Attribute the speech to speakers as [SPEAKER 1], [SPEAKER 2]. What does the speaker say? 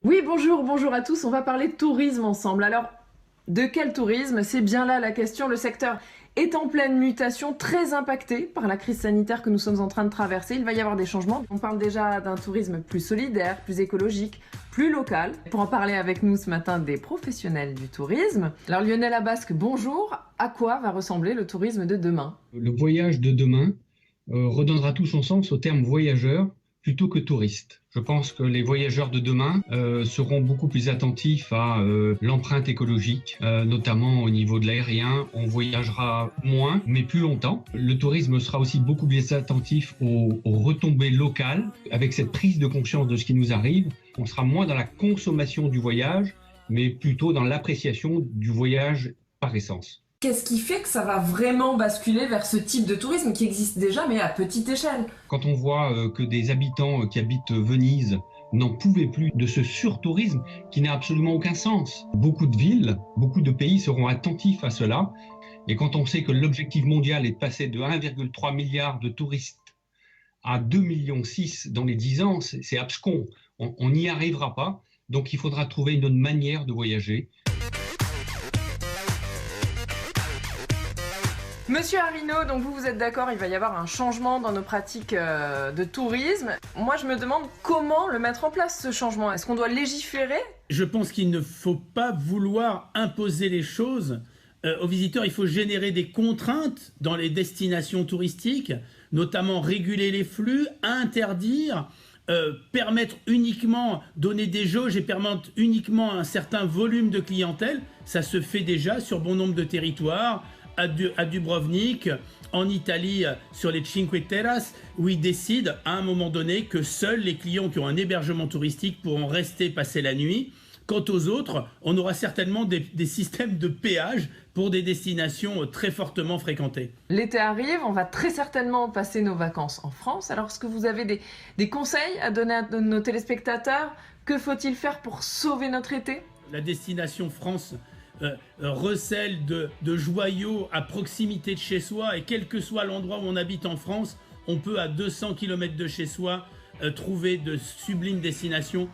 [SPEAKER 1] Oui, bonjour à tous, on va parler de tourisme ensemble. Alors, de quel tourisme? C'est bien là la question. Le secteur est en pleine mutation, très impacté par la crise sanitaire que nous sommes en train de traverser. Il va y avoir des changements. On parle déjà d'un tourisme plus solidaire, plus écologique, plus local. Pour en parler avec nous ce matin, des professionnels du tourisme. Alors Lionel Abasque, bonjour. À quoi va ressembler le tourisme de demain?
[SPEAKER 2] Le voyage de demain redonnera tout son sens au terme voyageur plutôt que touriste. Je pense que les voyageurs de demain seront beaucoup plus attentifs à l'empreinte écologique, notamment au niveau de l'aérien. On voyagera moins, mais plus longtemps. Le tourisme sera aussi beaucoup plus attentif aux retombées locales. Avec cette prise de conscience de ce qui nous arrive, on sera moins dans la consommation du voyage, mais plutôt dans l'appréciation du voyage par essence.
[SPEAKER 1] Qu'est-ce qui fait que ça va vraiment basculer vers ce type de tourisme qui existe déjà mais à petite échelle?
[SPEAKER 2] Quand on voit que des habitants qui habitent Venise n'en pouvaient plus de ce surtourisme qui n'a absolument aucun sens. Beaucoup de villes, beaucoup de pays seront attentifs à cela. Et quand on sait que l'objectif mondial est de passer de 1,3 milliard de touristes à 2,6 millions dans les 10 ans, c'est abscon. On n'y arrivera pas. Donc il faudra trouver une autre manière de voyager.
[SPEAKER 1] Monsieur Arinaud, donc vous êtes d'accord, il va y avoir un changement dans nos pratiques de tourisme. Moi, je me demande comment le mettre en place, ce changement. Est-ce qu'on doit légiférer?
[SPEAKER 3] Je pense qu'il ne faut pas vouloir imposer les choses aux visiteurs. Il faut générer des contraintes dans les destinations touristiques, notamment réguler les flux, interdire, permettre uniquement, donner des jauges et permettre uniquement un certain volume de clientèle. Ça se fait déjà sur bon nombre de territoires. À Dubrovnik, en Italie, sur les Cinque Terre, où ils décident à un moment donné que seuls les clients qui ont un hébergement touristique pourront rester passer la nuit. Quant aux autres, on aura certainement des systèmes de péage pour des destinations très fortement fréquentées.
[SPEAKER 1] L'été arrive, on va très certainement passer nos vacances en France. Alors, est-ce que vous avez des conseils à donner à nos téléspectateurs? Que faut-il faire pour sauver notre été?
[SPEAKER 3] La destination France recèle de joyaux à proximité de chez soi, et quel que soit l'endroit où on habite en France, on peut à 200 km de chez soi trouver de sublimes destinations.